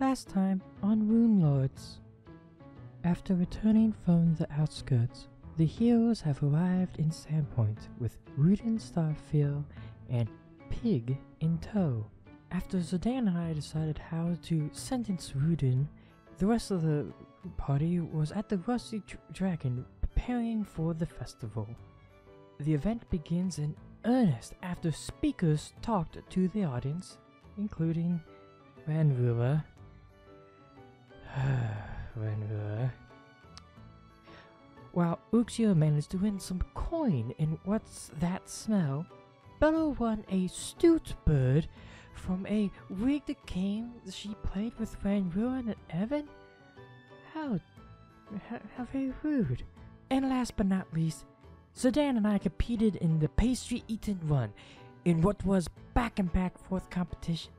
Last time on Runelords. After returning from the outskirts, the heroes have arrived in Sandpoint with Rudin Starfield and Pig in tow. After Zurdan and I decided how to sentence Rudin, the rest of the party was at the Rusty Dragon preparing for the festival. The event begins in earnest after speakers talked to the audience, including Ranvura. Ranvura. While Uxia managed to win some coin in What's That Smell, Bella won a Stuart bird from a rigged game she played with Ranvura and Evan? How very rude. And last but not least, Zurdan and I competed in the pastry eaten run in what was back and forth competition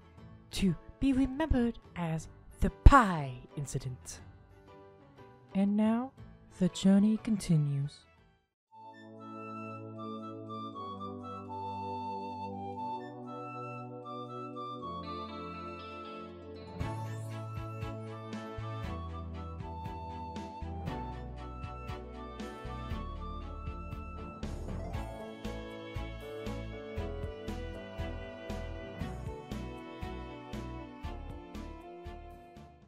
to be remembered as the pie incident. And now, the journey continues.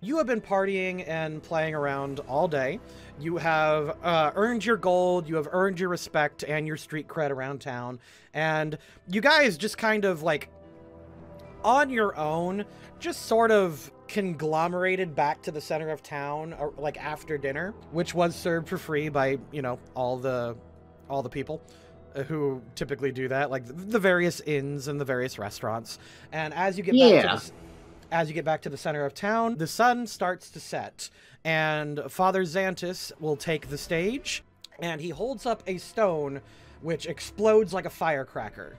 You have been partying and playing around all day. You have earned your gold, you have earned your respect and your street cred around town, and you guys just kind of, like, on your own, just sort of conglomerated back to the center of town, like, after dinner, which was served for free by, you know, all the people who typically do that, like the various inns and the various restaurants. And as you get back to the center of town, the sun starts to set, and Father Zantis will take the stage, and he holds up a stone which explodes like a firecracker.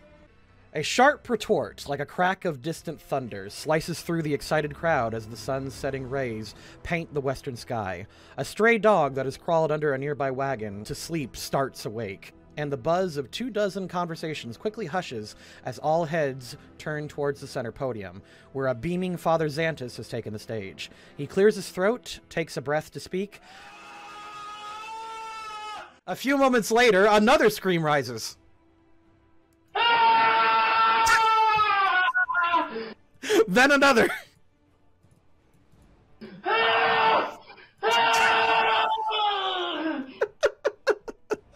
A sharp retort, like a crack of distant thunder, slices through the excited crowd as the sun's setting rays paint the western sky. A stray dog that has crawled under a nearby wagon to sleep starts awake, and the buzz of 24 conversations quickly hushes as all heads turn towards the center podium, where a beaming Father Zantis has taken the stage. He clears his throat, takes a breath to speak. A few moments later, another scream rises. Then another.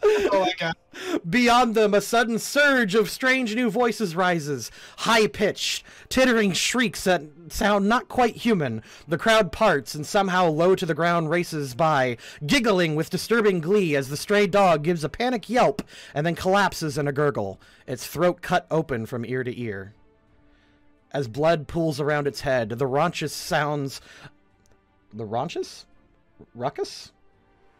Oh my god. Beyond them, a sudden surge of strange new voices rises, high-pitched, tittering shrieks that sound not quite human. The crowd parts and somehow low to the ground races by, giggling with disturbing glee as the stray dog gives a panic yelp and then collapses in a gurgle, its throat cut open from ear to ear. As blood pools around its head, the raunchous sounds... The raunchous? Ruckus?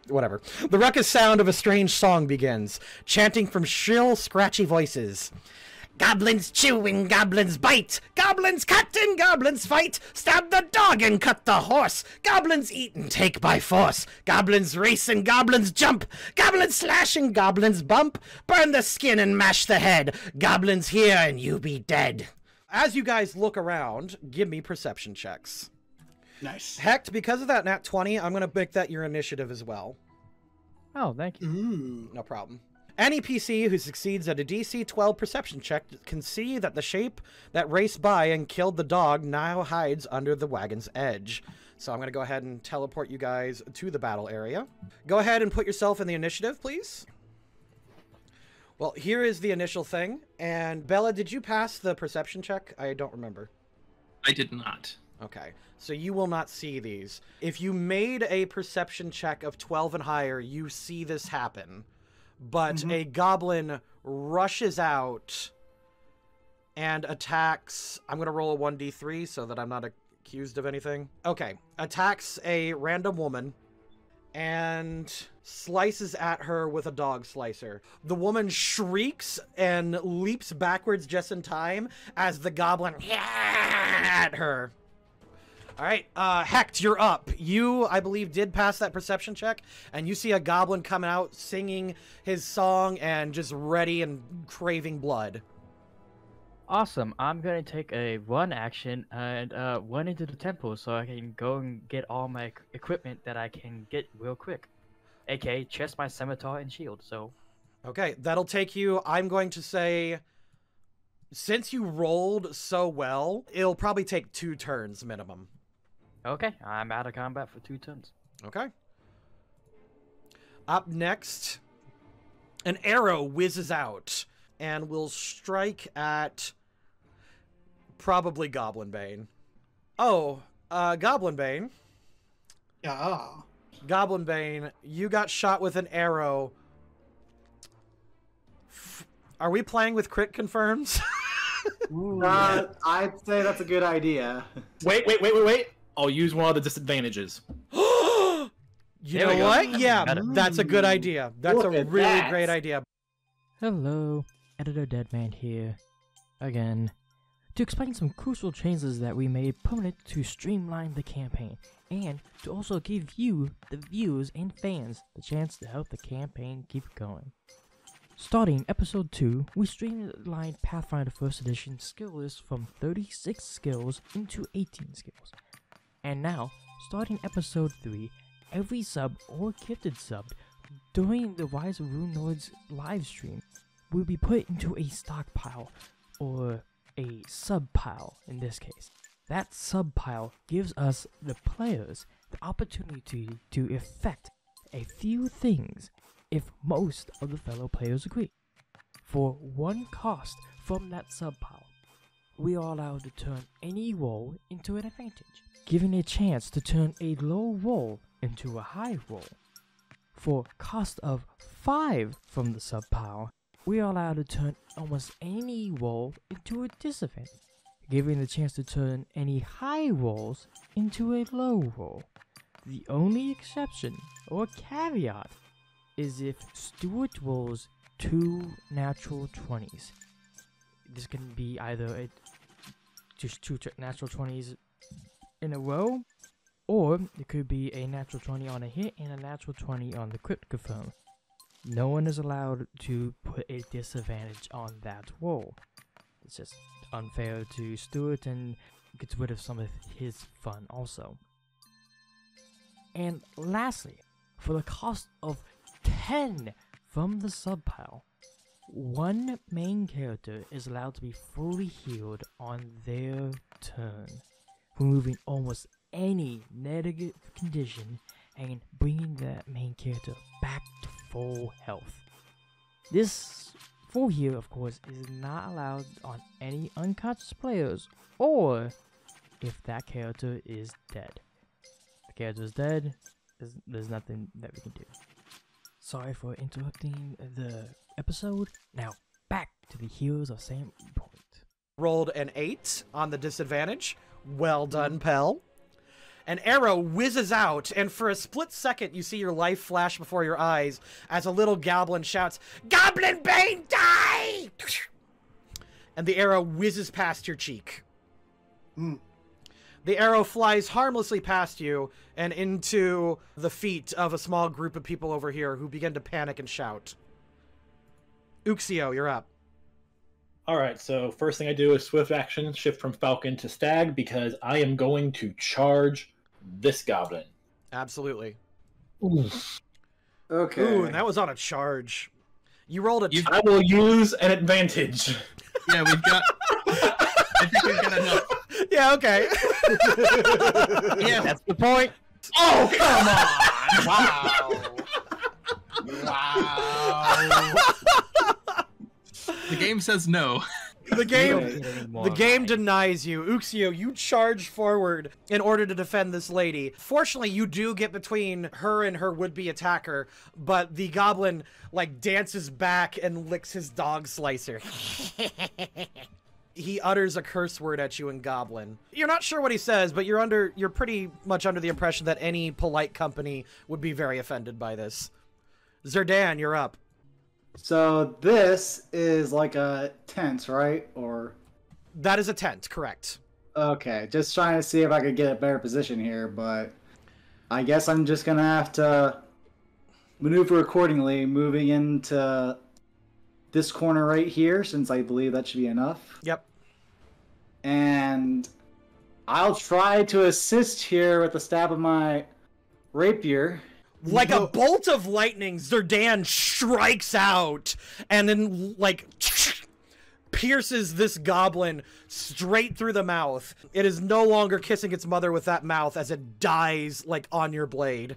Whatever. The ruckus sound of a strange song begins, chanting from shrill, scratchy voices. Goblins chew and goblins bite, goblins cut and goblins fight, stab the dog and cut the horse, goblins eat and take by force, goblins race and goblins jump, goblins slash and goblins bump, burn the skin and mash the head, goblins here and you be dead. As you guys look around, give me perception checks. Nice. Hecht, because of that nat 20, I'm going to make that your initiative as well. Oh, thank you. No problem. Any PC who succeeds at a DC 12 perception check can see that the shape that raced by and killed the dog now hides under the wagon's edge. So I'm going to go ahead and teleport you guys to the battle area. Go ahead and put yourself in the initiative, please. Well, here is the initial thing. And Bella, did you pass the perception check? I don't remember. I did not. Okay, so you will not see these. If you made a perception check of 12 and higher, you see this happen. But a goblin rushes out and attacks... I'm going to roll a 1d3 so that I'm not accused of anything. Okay, attacks a random woman and slices at her with a dog slicer. The woman shrieks and leaps backwards just in time as the goblin at her. All right, Hecht, you're up. You, I believe, did pass that perception check, and you see a goblin coming out singing his song and just ready and craving blood. Awesome. I'm gonna take a run action and run into the temple so I can go and get all my equipment that I can get real quick. AKA chest, my scimitar, and shield. So. Okay, that'll take you, I'm going to say, since you rolled so well, it'll probably take 2 turns minimum. Okay, I'm out of combat for 2 turns. Okay. Up next, an arrow whizzes out and will strike at probably Goblin Bane. Oh, Goblin Bane. Yeah. Goblin Bane, you got shot with an arrow. Are we playing with crit confirms? I'd say that's a good idea. Wait. I'll use one of the disadvantages. You know what? Yeah, that's a good idea. That's Look a at really that. great idea. Hello, Editor Deadman here, again, to explain some crucial changes that we made permanent to streamline the campaign, and to also give you, the viewers and fans, the chance to help the campaign keep going. Starting Episode 2, we streamlined Pathfinder 1st Edition skill list from 36 skills into 18 skills. And now, starting Episode 3, every sub or gifted sub during the Rise of Runelords live stream will be put into a stockpile, or a sub pile in this case. That sub pile gives us, the players, the opportunity to effect a few things if most of the fellow players agree. For 1 cost from that sub pile, we are allowed to turn any roll into an advantage, giving a chance to turn a low roll into a high roll. For cost of 5 from the sub pile, we are allowed to turn almost any roll into a disadvantage, giving the chance to turn any high rolls into a low roll. The only exception, or caveat, is if Stuart rolls 2 natural 20s. This can be either just 2 natural 20s in a row, or it could be a natural 20 on a hit and a natural 20 on the crit confirm. No one is allowed to put a disadvantage on that roll. It's just unfair to Stuart and gets rid of some of his fun also. And lastly, for the cost of 10 from the sub pile, 1 main character is allowed to be fully healed on their turn, removing almost any negative condition and bringing that main character back to full health. This full heal, of course, is not allowed on any unconscious players, or if that character is dead. If the character is dead, there's nothing that we can do. Sorry for interrupting the episode. Now, back to the Heroes of Sand Point. Rolled an 8 on the disadvantage. Well done, Pel. An arrow whizzes out, and for a split second, you see your life flash before your eyes as a little goblin shouts, "Goblin Bane, die!" And the arrow whizzes past your cheek. The arrow flies harmlessly past you and into the feet of a small group of people over here who begin to panic and shout. Uxio, you're up. Alright, so first thing I do is swift action, shift from Falcon to Stag, because I am going to charge this goblin. Absolutely. Ooh. Okay. Ooh, and that was on a charge. You rolled a... I will use an advantage. Yeah, we've got. I think we've got enough. Yeah, okay. Yeah, That's the point. Oh, come on! Wow. the game says no. The game denies you. Uxio, you charge forward in order to defend this lady. Fortunately, you do get between her and her would-be attacker, but the goblin, like, dances back and licks his dog slicer. He utters a curse word at you in Goblin. You're not sure what he says, but you're pretty much under the impression that any polite company would be very offended by this. Zurdan, you're up. So this is like a tent, right? Or That is a tent, correct. okay, just trying to see if I could get a better position here, but I guess I'm just gonna have to maneuver accordingly, moving into this corner right here, since I believe that should be enough. Yep. And I'll try to assist here with the stab of my rapier. Like a bolt of lightning, Zurdan strikes out and then, like, pierces this goblin straight through the mouth. It is no longer kissing its mother with that mouth as it dies, like, on your blade.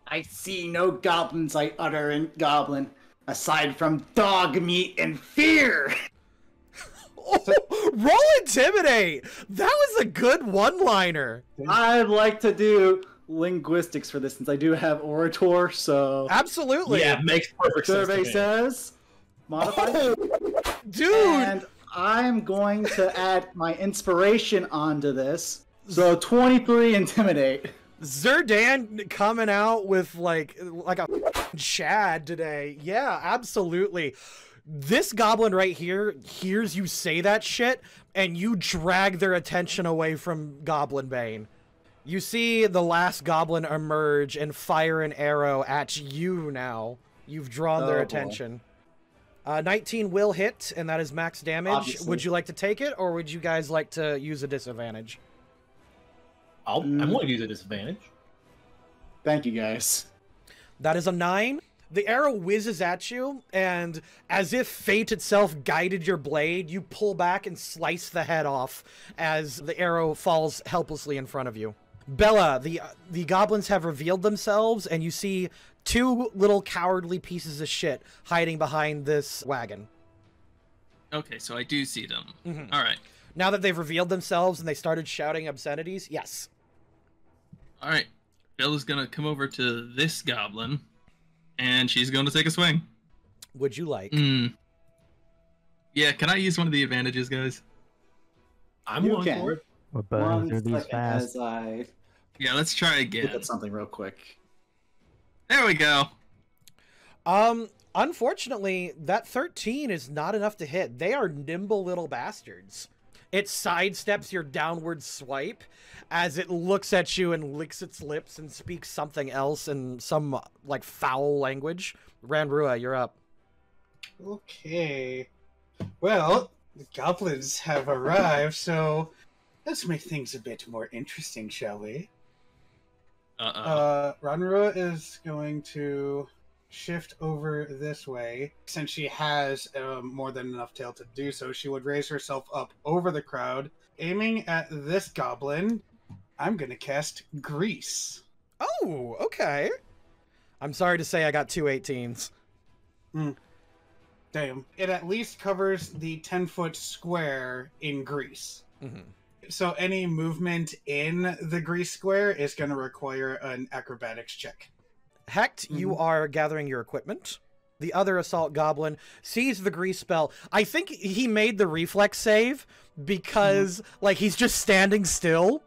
I see no goblins I utter in goblin, aside from dog meat and fear. Oh, roll Intimidate! That was a good one-liner. I'd like to do linguistics for this since I do have Orator, so... Absolutely. Yeah, makes perfect sense. Survey to me. says... Modified. Oh, dude! And I'm going to add my inspiration onto this. So 23 Intimidate. Zurdan coming out with like a Chad today. Yeah, absolutely. This goblin right here hears you say that shit, and you drag their attention away from Goblin Bane. You see the last goblin emerge and fire an arrow at you now. You've drawn their boy. attention. 19 will hit, and that is max damage. Obviously. Would you like to take it, or would you guys like to use a disadvantage? I'm going to use a disadvantage. Thank you, guys. That is a 9. The arrow whizzes at you, and as if fate itself guided your blade, you pull back and slice the head off as the arrow falls helplessly in front of you. Bella, the goblins have revealed themselves, and you see 2 little cowardly pieces of shit hiding behind this wagon. Okay, so I do see them. Mhm. All right. Now that they've revealed themselves and they started shouting obscenities, yes. All right. Bella's going to come over to this goblin, and she's going to take a swing. Would you like? Yeah, can I use one of the advantages, guys? I'm You going can. for it. We're burning through One these second fast. as I Yeah, let's try look again. at something real quick. There we go. Unfortunately, that 13 is not enough to hit. They are nimble little bastards. It sidesteps your downward swipe as it looks at you and licks its lips and speaks something else in some, like, foul language. Ranrua, you're up. Okay. Well, the goblins have arrived, so let's make things a bit more interesting, shall we? Ranrua is going to shift over this way. Since she has more than enough tail to do so, she would raise herself up over the crowd. Aiming at this goblin, I'm going to cast Grease. Oh, okay. I'm sorry to say I got 2 18s. Damn. It at least covers the 10-foot square in grease. Mhm. So any movement in the grease square is going to require an acrobatics check. Hecht, you are gathering your equipment. The other assault goblin sees the grease spell. I think he made the reflex save because, like, he's just standing still.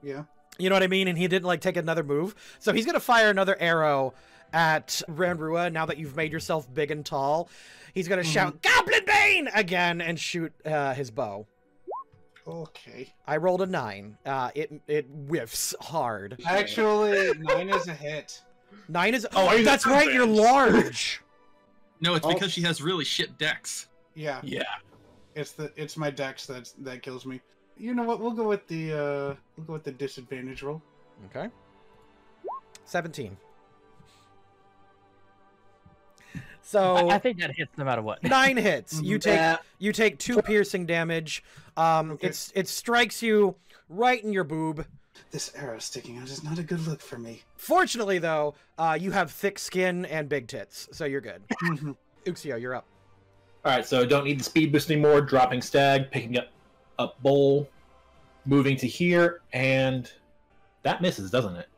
Yeah. You know what I mean? And he didn't, like, take another move. So he's going to fire another arrow at Ranrua now that you've made yourself big and tall. He's going to shout, Goblin Bane! Again and shoot his bow. Okay. I rolled a 9. It whiffs hard. Actually, 9 is a hit. 9 is... Oh, Oh, he's that's a right, you're bitch. large! No, it's Oh. because she has really shit decks. Yeah. Yeah. It's my dex that kills me. You know what? We'll go with the disadvantage roll. Okay. 17. So I think that hits no matter what. 9 hits. You take Yeah. you take 2 piercing damage. Okay. It strikes you right in your boob. This arrow sticking out is not a good look for me. Fortunately, though, you have thick skin and big tits, so you're good. Uxio, you're up. All right, so don't need the speed boost anymore. Dropping stag, picking up bowl, moving to here, and that misses, doesn't it?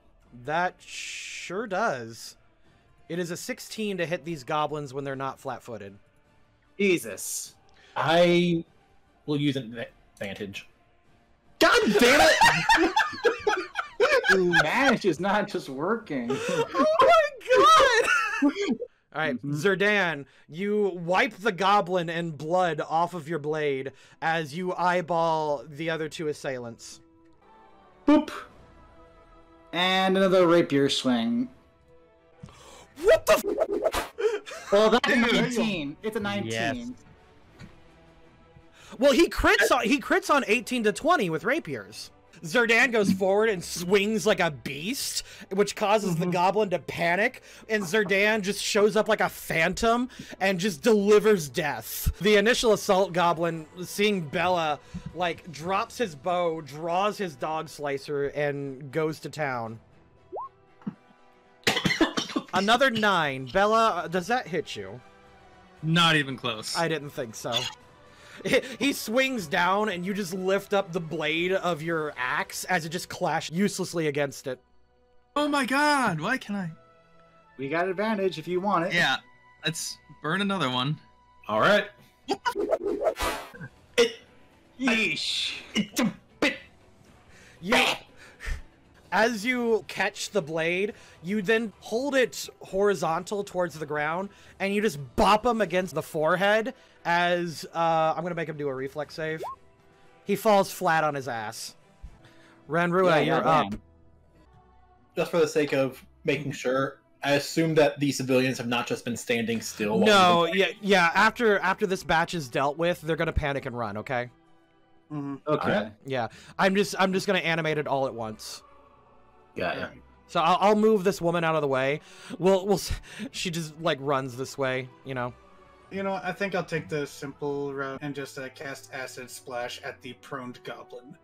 That sure does. It is a 16 to hit these goblins when they're not flat-footed. Jesus. I will use an advantage. God damn it! Manage is not just working. Oh my god! All right, Zurdan, you wipe the goblin and blood off of your blade as you eyeball the other 2 assailants. Boop. And another rapier swing. What the Well, that's a Dude. 19. It's a 19. Yes. Well, he crits on 18 to 20 with rapiers. Zurdan goes forward and swings like a beast, which causes the goblin to panic, and Zurdan just shows up like a phantom and just delivers death. The initial assault goblin, seeing Bella, like, drops his bow, draws his dog slicer, and goes to town. Another 9. Bella, does that hit you? Not even close. I didn't think so. He swings down, and you just lift up the blade of your axe as it just clashes uselessly against it. Oh my god, why can I? We got advantage if you want it. Yeah, let's burn another one. All right. Yeesh. It's a bit. As you catch the blade, you then hold it horizontal towards the ground, and you just bop him against the forehead as, I'm gonna make him do a reflex save. He falls flat on his ass. Ranrua, you're up. Just for the sake of making sure, I assume that the civilians have not just been standing still. No, yeah. After this batch is dealt with, they're gonna panic and run. Okay. Okay. Alright. Yeah, I'm just gonna animate it all at once. Got ya. So I'll move this woman out of the way. She just like runs this way, you know. You know, I think I'll take the simple route and just cast Acid Splash at the proned goblin.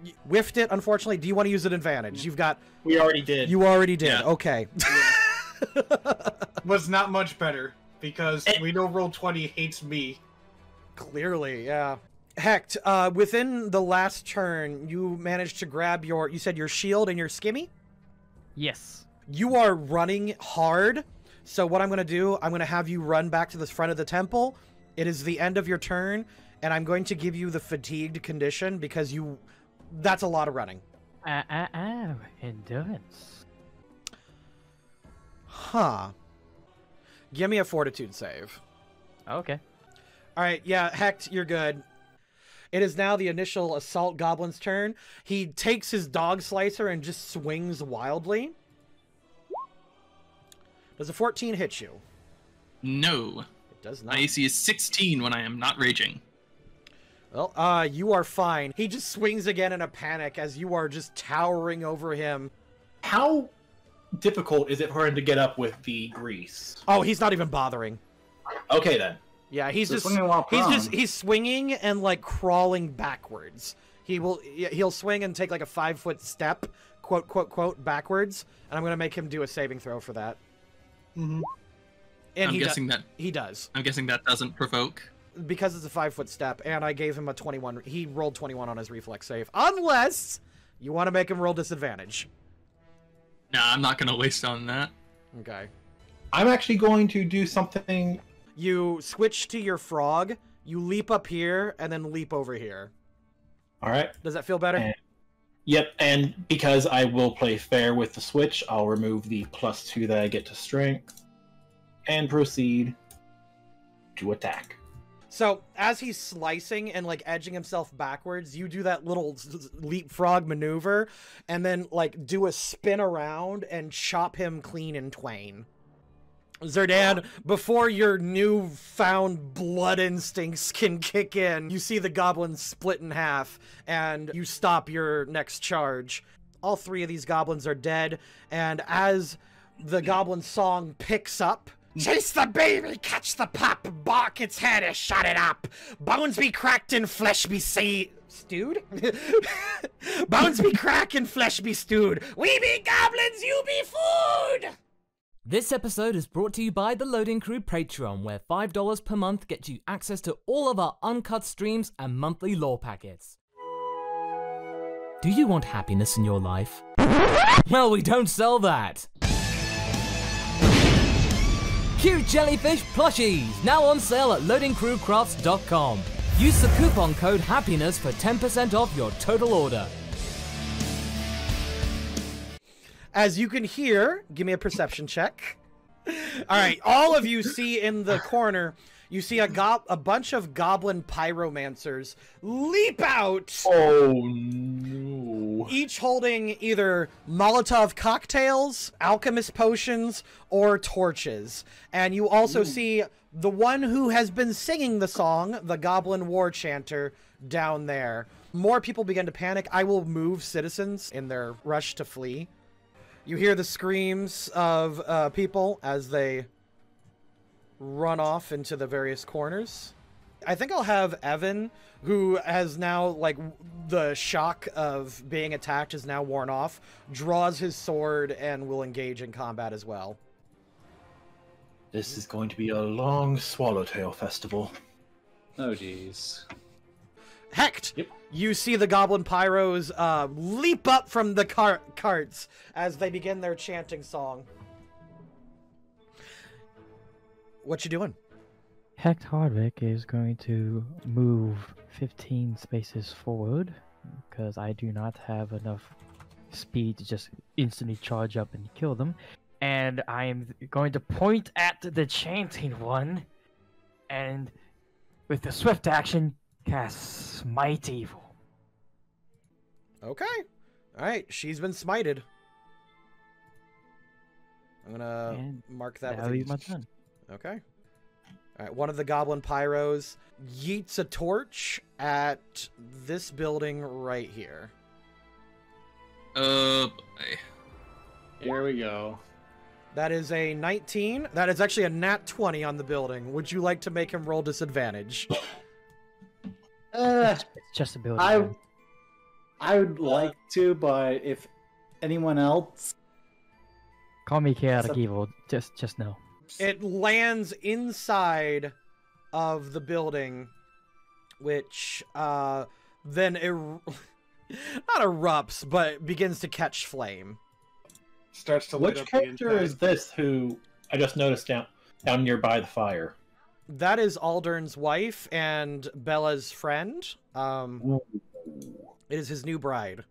You whiffed it, unfortunately. Do you want to use an advantage? We already did. You already did. Yeah. Okay. Was not much better, because we know Roll20 hates me. Clearly, yeah. Hecht, within the last turn, you managed to grab you said your shield and your skimmy? Yes. You are running hard, so what I'm going to do, I'm going to have you run back to the front of the temple. It is the end of your turn, and I'm going to give you the fatigued condition because that's a lot of running. Endurance. Huh. Give me a fortitude save. Okay. All right, yeah, Hecht, you're good. It is now the initial assault goblin's turn. He takes his dog slicer and just swings wildly. Does a 14 hit you? No. It does not. My AC is 16 when I am not raging. Well, you are fine. He just swings again in a panic as you are just towering over him. How difficult is it for him to get up with the grease? Oh, he's not even bothering. Okay then. Yeah, he's just swinging while prone. he's swinging and like crawling backwards. He'll swing and take like a 5-foot step, quote quote backwards, and I'm gonna make him do a saving throw for that. Mm-hmm. And I'm guessing that he does I'm guessing that doesn't provoke. because it's a 5-foot step, and I gave him a 21. He rolled 21 on his reflex save, unless you want to make him roll disadvantage. Nah, I'm not gonna waste on that. Okay. I'm actually going to do something. You switch to your frog. You leap up here and then leap over here. All right. Does that feel better? Yep, and because I will play fair with the switch, I'll remove the +2 that I get to strength and proceed to attack. So as he's slicing and like edging himself backwards, you do that little leapfrog maneuver and then like do a spin around and chop him clean in twain. Zurdan, before your newfound blood instincts can kick in, you see the goblin split in half and you stop your next charge. All 3 of these goblins are dead, and as the goblin song picks up, chase the baby, catch the pup, bark its head and shut it up. Bones be cracked and flesh be stewed? Bones be cracked and flesh be stewed. We be goblins, you be food! This episode is brought to you by the Loading Crew Patreon, where $5 per month gets you access to all of our uncut streams and monthly lore packets. Do you want happiness in your life? Well, we don't sell that! Cute jellyfish plushies, now on sale at LoadingCrewCrafts.com. Use the coupon code HAPPINESS for 10% off your total order. As you can hear, give me a perception check. All right, all of you see in the corner, you see a bunch of goblin pyromancers leap out. Oh no. each holding either Molotov cocktails, alchemist potions, or torches. And you also see the one who has been singing the song, the Goblin War Chanter, down there. More people begin to panic. I will move citizens in their rush to flee. You hear the screams of people as they run off into the various corners. I think I'll have Evan, who has now, like, the shock of being attacked is now worn off, draws his sword and will engage in combat as well. This is going to be a long Swallowtail Festival. Oh, jeez. Hecht! Yep. You see the Goblin Pyros leap up from the carts as they begin their chanting song. What you doing? Hecht Hardwick is going to move 15 spaces forward because I do not have enough speed to just instantly charge up and kill them. And I am going to point at the chanting one and with the swift action cast Smite Evil. Okay. Alright, she's been smited. I'm gonna And mark that that'll with be my turn. Okay. Alright, one of the Goblin Pyros yeets a torch at this building right here. Boy. Here we go. That is a 19. That is actually a nat 20 on the building. Would you like to make him roll disadvantage? It's just a building. I would like to, but if anyone else... Call me chaotic evil. Just no. It lands inside of the building, which then not erupts, but begins to catch flame. Starts to light Which up the character inside. is this who I just noticed down nearby the fire? That is Aldern's wife and Bella's friend. It is his new bride.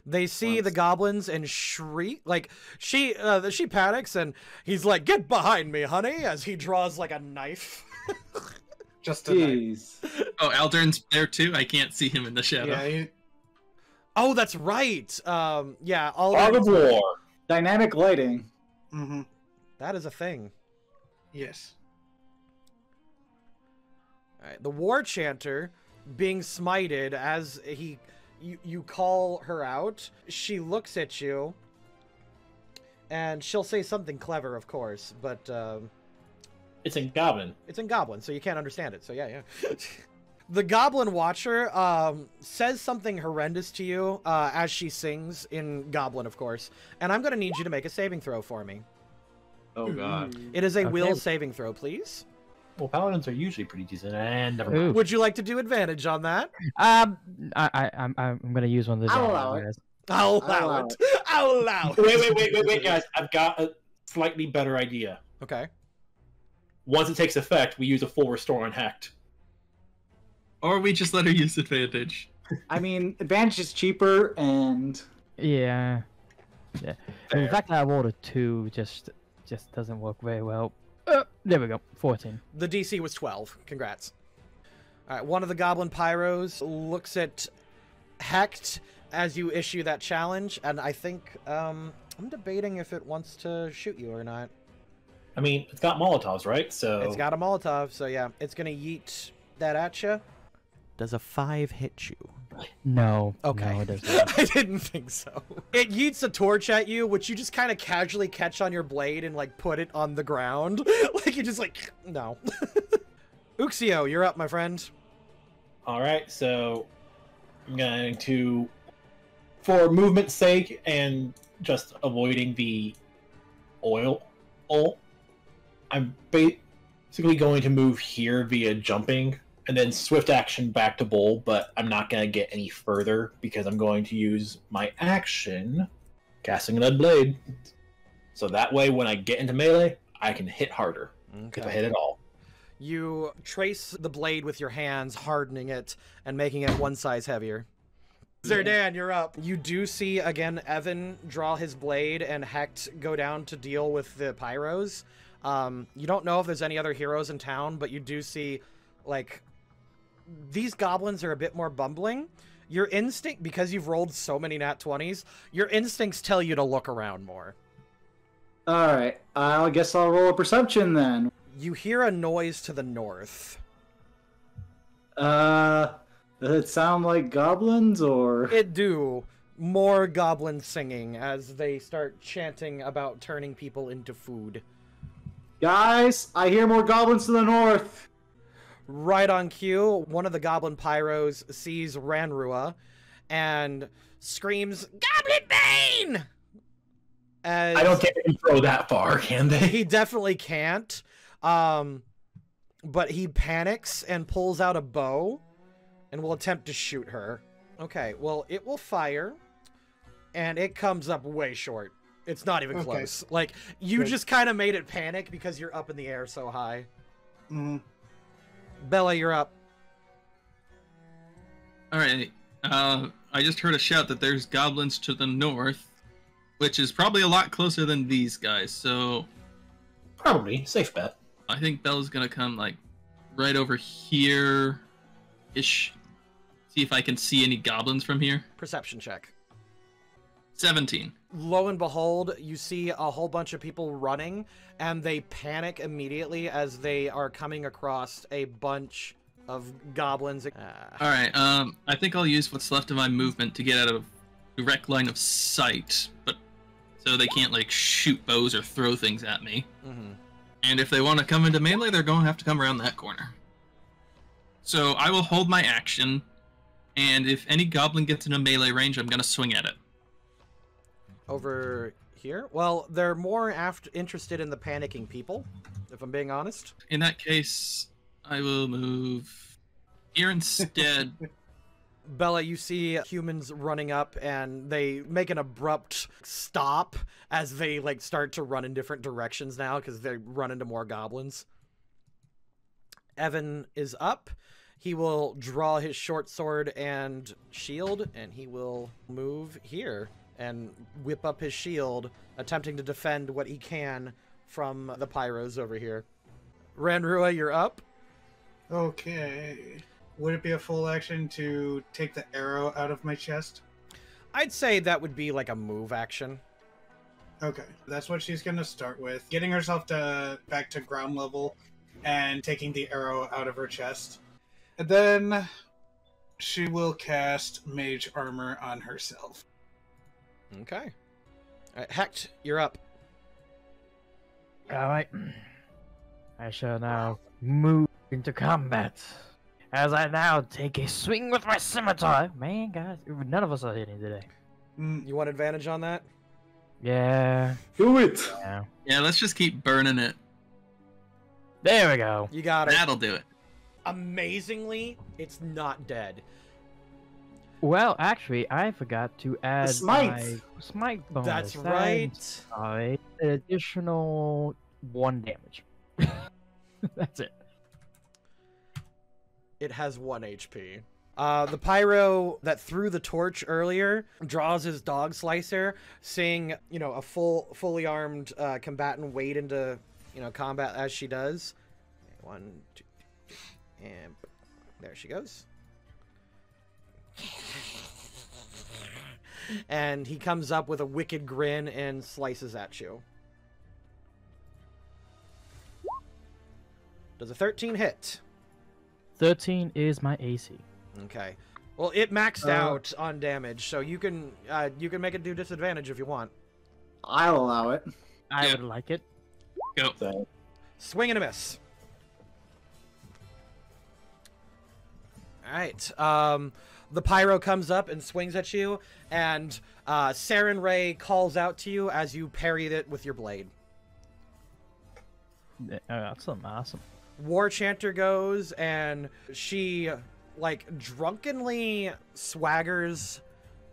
They see the goblins and shriek. Like, she panics and he's like, "Get behind me, honey," as he draws like a knife. Just a knife. Jeez. Oh, Aldern's there too? I can't see him in the shadow. Yeah, Oh, that's right. Yeah, ArtofWar. Dynamic lighting. mm-hmm. that is a thing. Yes. All right, the War Chanter being smited as you call her out. She looks at you, and she'll say something clever, of course, but It's in Goblin. it's in Goblin, so you can't understand it. So yeah. The Goblin Watcher says something horrendous to you as she sings in Goblin, of course, and I'm gonna need you to make a saving throw for me. Oh, God. It is a Okay. will saving throw, please. Well, paladins are usually pretty decent, and never mind. Ooh. Would you like to do advantage on that? I'm gonna use one of those. I'll allow it. guys. I'll allow it. I'll allow it. Wait, guys! I've got a slightly better idea. Okay. Once it takes effect, we use a full restore on Hecht. Or we just let her use advantage. I mean, advantage is cheaper, and Yeah. Fair. The fact that I rolled a 2 just doesn't work very well. There we go. 14. The DC was 12. Congrats. All right, one of the Goblin Pyros looks at Hecht as you issue that challenge, and I think I'm debating if it wants to shoot you or not. I mean, it's got Molotovs, right? So It's got a Molotov, so yeah, it's gonna yeet that at you. Does a 5 hit you? No. Okay. No, it doesn't. I didn't think so. It yeets a torch at you, which you just kind of casually catch on your blade and, like, put it on the ground. Like, you just, like, no. Uxio, you're up, my friend. All right, so I'm going to, for movement's sake and just avoiding the oil, I'm basically going to move here via jumping and then swift action back to bowl, but I'm not going to get any further because I'm going to use my action, casting an blade. So that way, when I get into melee, I can hit harder if I hit at all. You trace the blade with your hands, hardening it and making it one size heavier. Zurdan, you're up. You do see, again, Evan draw his blade and Hecht go down to deal with the Pyros. You don't know if there's any other heroes in town, but you do see, like, these goblins are a bit more bumbling. your instinct, because you've rolled so many nat 20s, your instincts tell you to look around more. Alright, I guess I'll roll a perception then. You hear a noise to the north. Does it sound like goblins, or...? It do. More goblins singing as they start chanting about turning people into food. Guys, I hear more goblins to the north! Right on cue, one of the goblin pyros sees Ranrua and screams, "Goblin Bane!" As I don't think they can throw that far, can they? he definitely can't. But he panics and pulls out a bow and will attempt to shoot her. Okay, well, it will fire, and it comes up way short. It's not even close. Like, you just kind of made it panic because you're up in the air so high. Bella, you're up. Alright, I just heard a shout that there's goblins to the north, which is probably a lot closer than these guys, so... Probably. Safe bet. I think Bella's gonna come, like, right over here-ish. See if I can see any goblins from here. Perception check. 17. Lo and behold, you see a whole bunch of people running, and they panic immediately as they are coming across a bunch of goblins. Alright, I think I'll use what's left of my movement to get out of direct line of sight, but so they can't, like, shoot bows or throw things at me. And if they want to come into melee, they're going to have to come around that corner. So I will hold my action, and if any goblin gets in a melee range, I'm going to swing at it. Over here? Well, they're more interested in the panicking people, if I'm being honest. In that case, I will move here instead. Bella, you see humans running up, and they make an abrupt stop as they, like, start to run in different directions now because they run into more goblins. Evan is up. He will draw his short sword and shield, and he will move here and whip up his shield, attempting to defend what he can from the pyros over here. Ranrua, you're up. Okay. Would it be a full action to take the arrow out of my chest? I'd say that would be like a move action. Okay, that's what she's gonna start with. Getting herself back to ground level and taking the arrow out of her chest. And then she will cast Mage Armor on herself. Okay. Alright, Hecht, you're up. Alright. I shall now move into combat. As I now take a swing with my scimitar. Man, guys, none of us are hitting today. You want advantage on that? Yeah. Do it! Yeah, let's just keep burning it. There we go. You got it. That'll do it. Amazingly, it's not dead. Well, actually, I forgot to add my smite bonus. That's right. Sorry, an additional 1 damage. That's it. It has 1 HP. The pyro that threw the torch earlier draws his dog slicer, seeing, you know, a fully armed combatant wade into, you know, combat as she does. 1, 2, 3, and there she goes. And he comes up with a wicked grin and slices at you. Does a 13 hit? 13 is my AC. Okay. Well, it maxed out on damage, so you can make it do disadvantage if you want. I'll allow it. I would like it. Go. So, Swing and a miss. All right. The pyro comes up and swings at you, and Saren Ray calls out to you as you parried it with your blade. Awesome, awesome. War Chanter goes, and she, like, drunkenly swaggers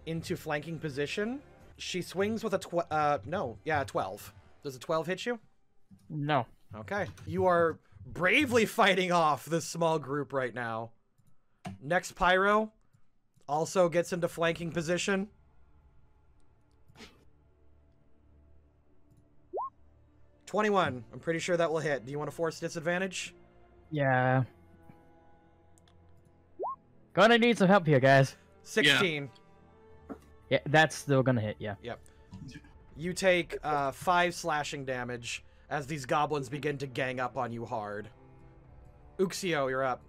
into flanking position. She swings with a 12. Does a 12 hit you? No. Okay. You are bravely fighting off this small group right now. Next pyro also gets into flanking position. $21. I'm pretty sure that will hit. Do you want to force disadvantage? Yeah. Gonna need some help here, guys. 16. Yeah, that's still gonna hit. Yeah. Yep. You take 5 slashing damage as these goblins begin to gang up on you hard. Uxio, you're up.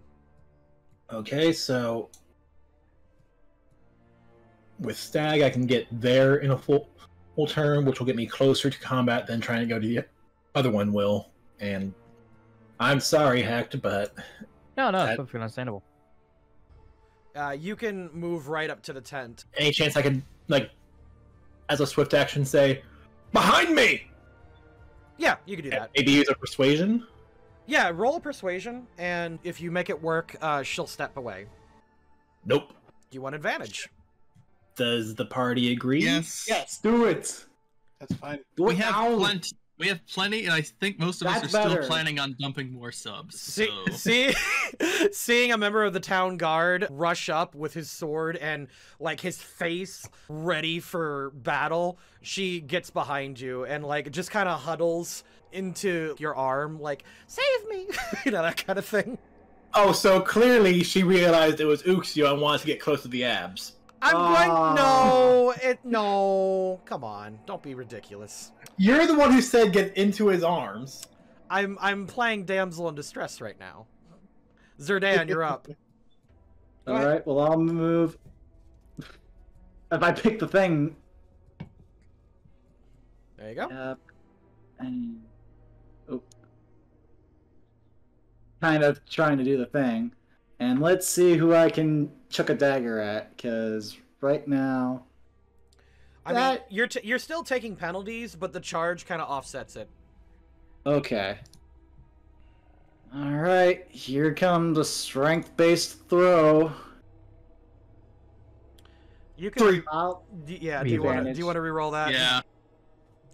Okay, so with Stag, I can get there in a full turn, which will get me closer to combat than trying to go to the other one will. And I'm sorry, Hacked, but No, it's perfectly understandable. You can move right up to the tent. any chance I could, like, as a swift action, say, "Behind me"? Yeah, you can do that. Maybe use a persuasion. Yeah, roll a persuasion, and if you make it work, she'll step away. Nope. You want advantage. Does the party agree? Yes. Yes, do it. That's fine. Do We it have now. plenty. We have plenty, and I think most of us are That's still better. planning on dumping more subs. Seeing a member of the town guard rush up with his sword and like his face ready for battle, she gets behind you and like just kind of huddles into your arm, like "Save me," you know, that kind of thing. Oh, so clearly she realized it was Uxio and wanted to get close to the abs. I'm going. No. Come on, don't be ridiculous. You're the one who said get into his arms. I'm playing damsel in distress right now. Zurdan, you're up. All right. Well, I'll move. If I pick the thing. There you go. And kind of trying to do the thing, and let's see who I can chuck a dagger at. Because right now, I mean, you're still taking penalties, but the charge kind of offsets it. okay. All right, here comes a strength-based throw. You can. I'll Yeah. Do you want to reroll that? Yeah.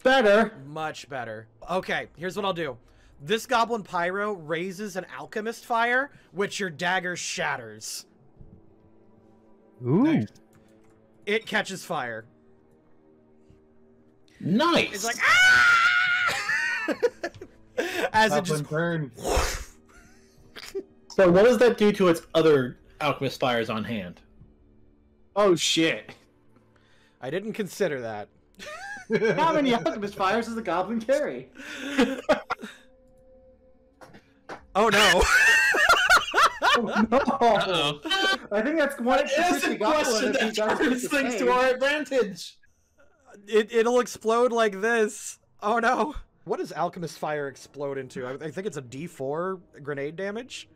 better. Much better. Okay. Here's what I'll do. This goblin pyro raises an alchemist fire, which your dagger shatters. Ooh. Nice. It catches fire. Nice. It's like ah! As it just burn. So what does that do to its other alchemist fires on hand? Oh shit! I didn't consider that. How many alchemist fires does the goblin carry? Oh no. Oh, no. Uh-oh. I think that's one Innocent question that turns things to our advantage. It'll explode like this. Oh no. What does alchemist fire explode into? I think it's a D4 grenade damage.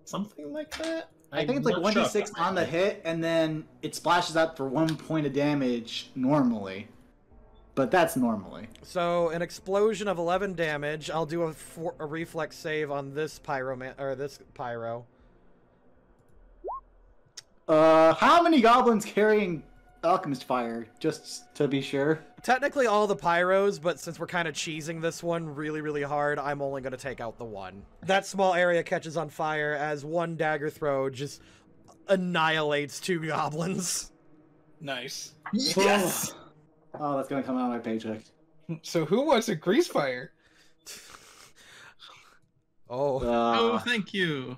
Something like that? I think it's like I'm not 1d6 sure. on the hit, and then it splashes out for 1 point of damage normally. But that's normally. So an explosion of 11 damage. I'll do a reflex save on this this pyro. How many goblins carrying alchemist fire? Just to be sure. Technically all the pyros, but since we're kind of cheesing this one really, really hard, I'm only going to take out the one. That small area catches on fire as one dagger throw just annihilates 2 goblins. Nice. Yes! Oh, that's gonna come out of my paycheck. So who wants a grease fire? Oh. Oh, thank you.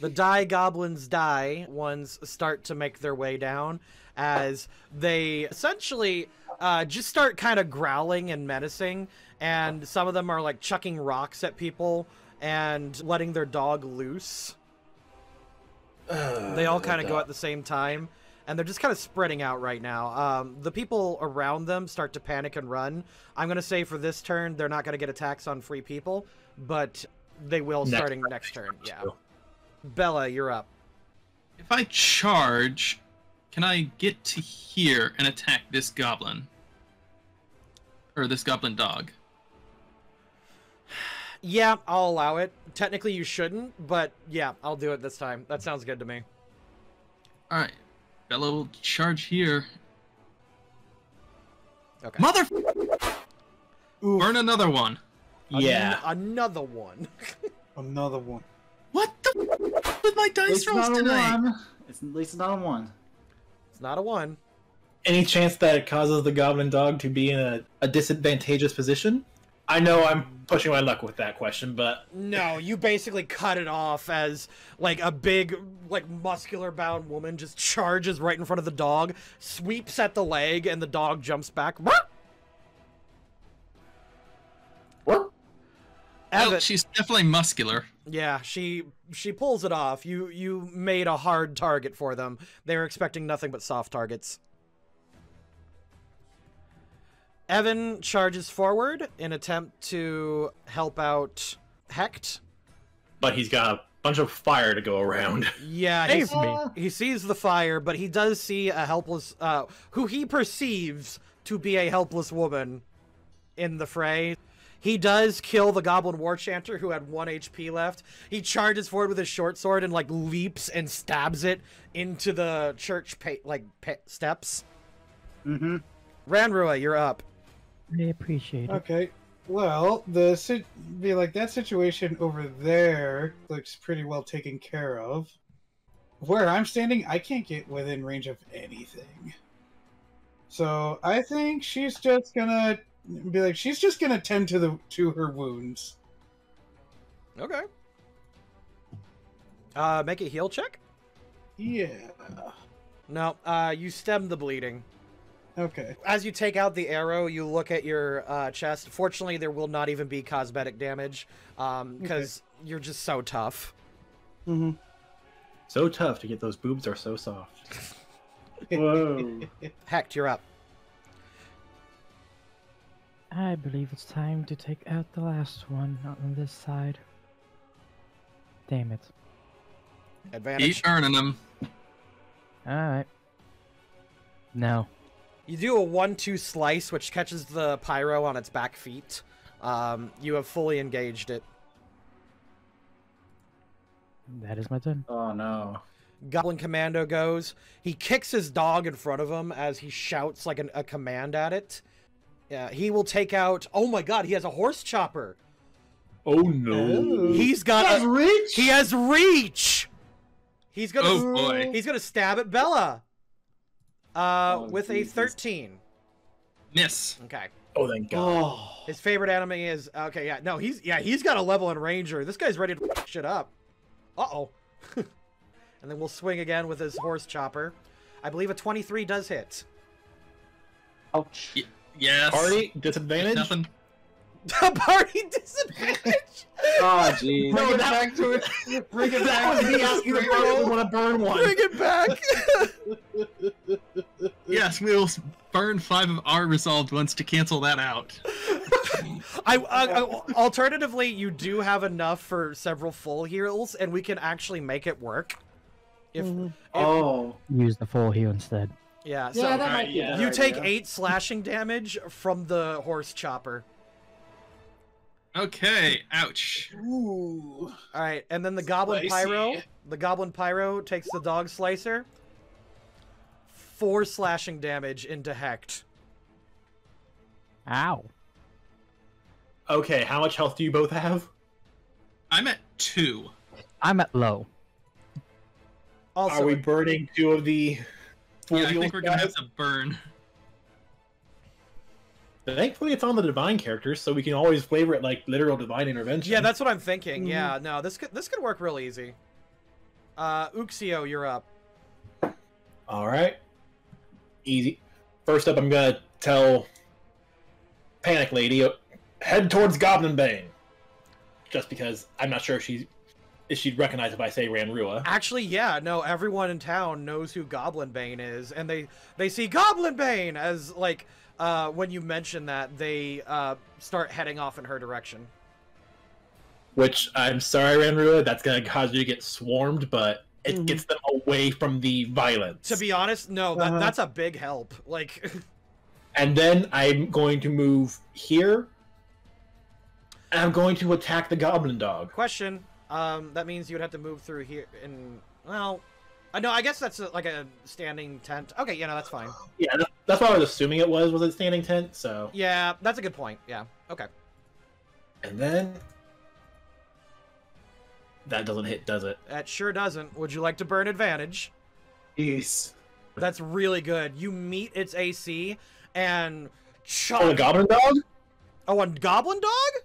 The die goblins die. Ones start to make their way down as they essentially just start kind of growling and menacing, and some of them are like chucking rocks at people and letting their dog loose. They all kind of go at the same time, and they're just kind of spreading out right now. The people around them start to panic and run. I'm going to say for this turn, they're not going to get attacks on free people, but they will starting next turn. Yeah. Bella, you're up. If I charge, can I get to here and attack this goblin? Or this goblin dog? Yeah, I'll allow it. Technically, you shouldn't, but yeah, I'll do it this time. That sounds good to me. Alright. Bella will charge here. Okay. Mother... Burn another one. Yeah. Another one. Another one. What the with my dice It's rolls not a tonight? 1. At least it's not a 1. It's not a 1. Any chance that it causes the goblin dog to be in a disadvantageous position? I know I'm pushing my luck with that question, but No, you basically cut it off as like a big, like muscular bound woman just charges right in front of the dog, sweeps at the leg, and the dog jumps back. what? Evan, Well, she's definitely muscular. yeah, she pulls it off. You made a hard target for them. They were expecting nothing but soft targets. Evan charges forward in attempt to help out Hecht. But he's got a bunch of fire to go around. Yeah, he sees the fire, but he does see a helpless, who he perceives to be a helpless woman in the fray. He does kill the Goblin War Chanter, who had 1 HP left. He charges forward with his short sword and, like, leaps and stabs it into the church, steps. Mm-hmm. Ranrua, you're up. I appreciate it. Okay. Well, that situation over there looks pretty well taken care of. Where I'm standing, I can't get within range of anything. So I think she's just gonna tend to her wounds. Okay. Make a heal check? Yeah. No, you stem the bleeding. Okay. As you take out the arrow, you look at your chest. Fortunately, there will not even be cosmetic damage, because you're just so tough. Mm-hmm. So tough to get those boobs are so soft. Whoa. Hecht, you're up. I believe it's time to take out the last one on this side. Damn it. Advantage. Keep burning them. Alright. No. You do a 1-2 slice, which catches the pyro on its back feet. You have fully engaged it. That is my turn. Oh no. Goblin Commando goes. He kicks his dog in front of him as he shouts like a command at it. Yeah, he will take out... Oh my god, he has a horse chopper. Oh no. He's got reach. He has reach. He's gonna Oh boy. He's gonna stab at Bella. With a 13. Miss. Okay. Oh, thank God. Oh. His favorite enemy is okay. Yeah, no, he's got a level in Ranger. This guy's ready to f shit up. Uh-oh. And then we'll swing again with his horse chopper. I believe a 23 does hit. Ouch. Yes. Party disadvantage. Nothing. Party disadvantage. Oh jeez. Bring it back to it. Bring it back to Me asking the person want to burn one. Bring it back. Yes, we'll burn 5 of our resolved ones to cancel that out. Alternatively, you do have enough for several full heals, and we can actually make it work. If Oh. Use the full heal instead. yeah, so Yeah, that might be yeah. a you better take idea. 8 slashing damage from the horse chopper. Okay, ouch. Ooh. All right, and then the goblin Spicy. pyro. The goblin pyro takes the dog slicer. 4 slashing damage into Hecht. Ow. Okay, how much health do you both have? I'm at 2. I'm at low. Also, Are we burning 2 of the Yeah, I heals think we're gonna have guys? to burn. Thankfully, it's on the divine characters, so we can always flavor it like literal divine intervention. yeah, that's what I'm thinking. Yeah, no, this could work real easy. Uxio, you're up. All right. Easy. First up, I'm gonna tell Panic Lady head towards Goblin Bane. Just because I'm not sure if she'd recognize if I say Ranrua. Actually, yeah, no, everyone in town knows who Goblin Bane is, and they see Goblin Bane as like when you mention that, they start heading off in her direction. Which I'm sorry, Ranrua, that's gonna cause you to get swarmed, but it gets them away from the violence. To be honest, no, that's a big help. Like, And then I'm going to move here. And I'm going to attack the Goblin Dog. question. That means you would have to move through here. Well, no, I guess that's like a standing tent. Okay, yeah, no, that's fine. Yeah, that's what I was assuming it was a standing tent, so... Yeah, that's a good point. Yeah, okay. And then... That doesn't hit, does it? That sure doesn't. Would you like to burn advantage? Jeez. That's really good. You meet its AC and Oh, the Goblin Dog? Oh, on Goblin Dog?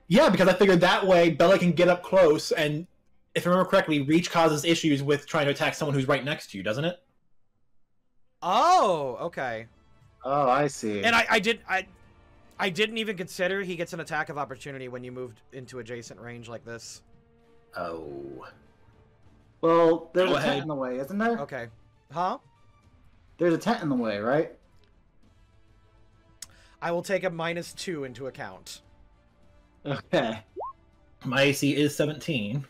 Yeah, because I figured that way Bella can get up close, and if I remember correctly, reach causes issues with trying to attack someone who's right next to you, doesn't it? Oh, okay. Oh, I see. And I didn't even consider he gets an attack of opportunity when you moved into adjacent range like this. Oh. Well, there's Go a ahead. tent in the way, isn't there? Okay. Huh? There's a tent in the way, right? I will take a -2 into account. Okay. My AC is 17.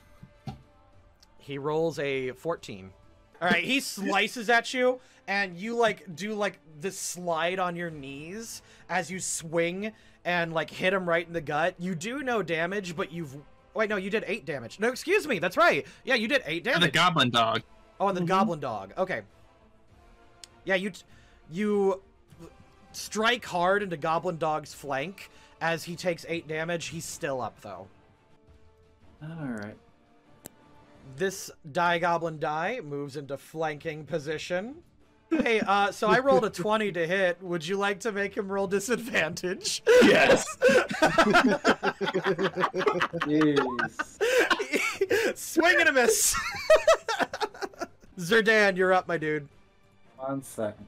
He rolls a 14. All right, he slices at you, and you like do like this slide on your knees as you swing and like hit him right in the gut. You do no damage, but you've wait, no, you did 8 damage. No, excuse me, that's right. Yeah, you did 8 damage. And the goblin dog. Oh, and the goblin dog. Okay. Yeah, you strike hard into Goblin Dog's flank as he takes 8 damage. He's still up though. All right. This Goblin die moves into flanking position. Hey, so I rolled a 20 to hit. Would you like to make him roll disadvantage? Yes. Jeez. Swing and a miss. Zurdan, you're up, my dude. 1 second.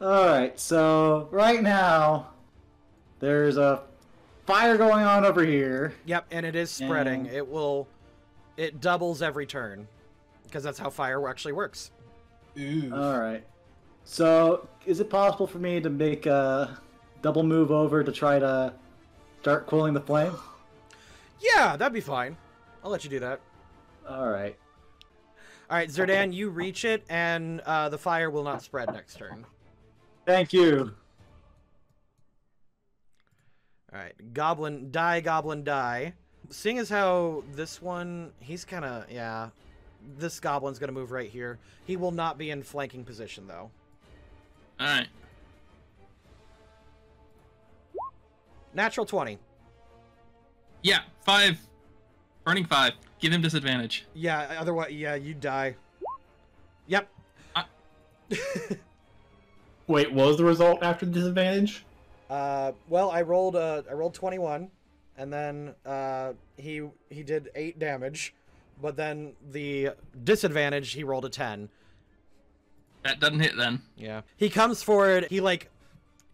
Alright, so right now there's a fire going on over here. Yep, and it is spreading. And- It doubles every turn. Because that's how fire actually works. Ooh. Alright. So, is it possible for me to make a double move over to try to start cooling the flame? Yeah, that'd be fine. I'll let you do that. Alright. Alright, Zurdan, you reach it, and the fire will not spread next turn. Thank you. Alright, Goblin die. Seeing as how this one, he's kind of, yeah, this Goblin's going to move right here. He will not be in flanking position, though. Alright. Natural 20. Yeah, 5. Burning 5. Give him disadvantage. Yeah, otherwise, yeah, you die. Yep. Wait, what was the result after the disadvantage? Well, I rolled 21, and then he did 8 damage, but then the disadvantage he rolled a 10. That doesn't hit then. Yeah. He comes forward, he like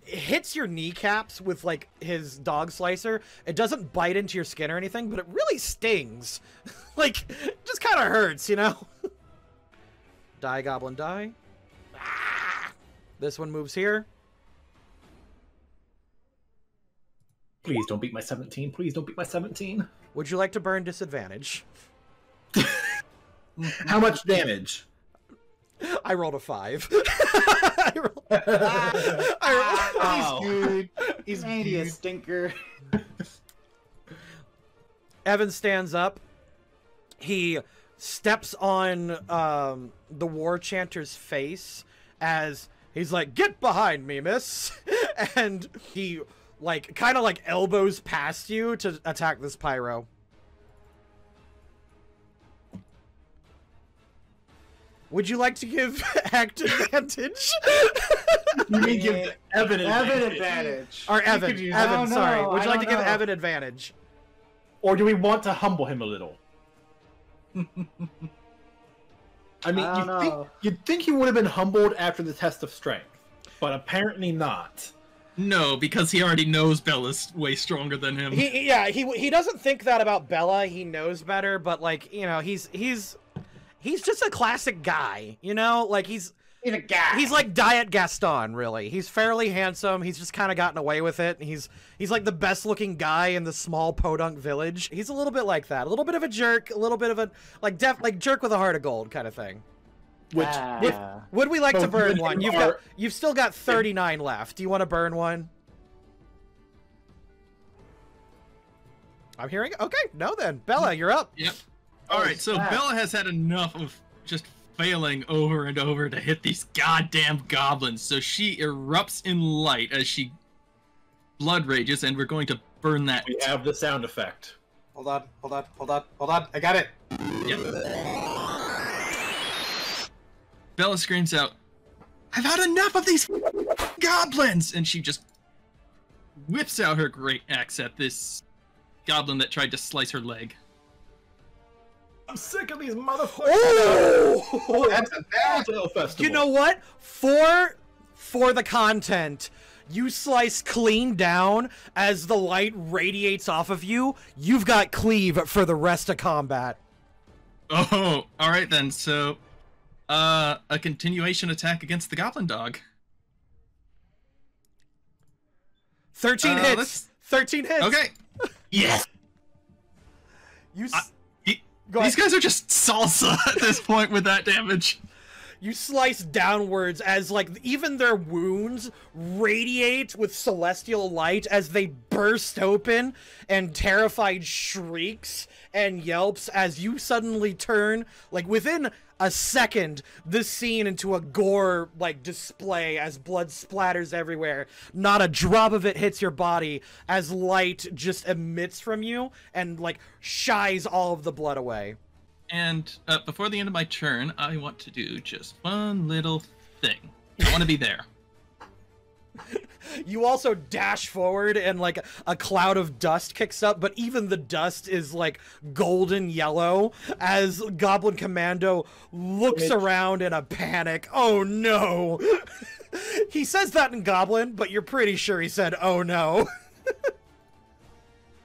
hits your kneecaps with like his dog slicer. It doesn't bite into your skin or anything, but it really stings. Like, just kind of hurts, you know? Die, Goblin, die. Ah! This one moves here. Please don't beat my 17. Please don't beat my 17. Would you like to burn disadvantage? How much damage? I rolled a 5. Oh. He's good. He's Ain't he a good. stinker? Evan stands up. He steps on the war chanter's face as he's like, "Get behind me, miss!" And he like kind of like elbows past you to attack this pyro. Would you like to give act advantage? You mean give Evan advantage. Or Evan, could use- Evan, no, sorry. Would I you like to don't give know. Evan advantage? Or do we want to humble him a little? I mean, I don't know. you'd think he would have been humbled after the test of strength, but apparently not. No, because he already knows Bella's way stronger than him. He doesn't think that about Bella. He knows better, but like, you know, he's just a classic guy, you know? Like he's He's a guy. He's like Diet Gaston, really. He's fairly handsome. He's just kind of gotten away with it. He's like the best looking guy in the small podunk village. He's a little bit like that. A little bit of a jerk, a little bit of a like jerk with a heart of gold kind of thing. Which Would we like So to burn you one? You've still got 39 left. Do you want to burn one? I'm hearing. Okay, no then. Bella, you're up. Yep. Alright, so snap. Bella has had enough of just failing over and over to hit these goddamn goblins, so she erupts in light as she blood rages, and we're going to burn that. we have the sound effect. Hold on. I got it. Yep. Bella screams out, I've had enough of these goblins! And she just whips out her great axe at this goblin that tried to slice her leg. I'm sick of these motherfuckers. Oh! That's a Swallowtail Festival. You know what? For the content, you slice clean down as the light radiates off of you. You've got cleave for the rest of combat. Oh, alright then, so... a continuation attack against the goblin dog. 13 hits. 13 hits. Okay. Yes! These guys are just salsa at this point with that damage. You slice downwards as, like, even their wounds radiate with celestial light as they burst open, and terrified shrieks and yelps as you suddenly turn, like, within a second, this scene into a gore, like, display as blood splatters everywhere. Not a drop of it hits your body as light just emits from you and, like, shies all of the blood away. And before the end of my turn, I want to do just one little thing. I want to be there. You also dash forward and, like, a cloud of dust kicks up, but even the dust is, like, golden yellow as Goblin Commando looks around in a panic. Oh no! He says that in Goblin, but you're pretty sure he said, oh no.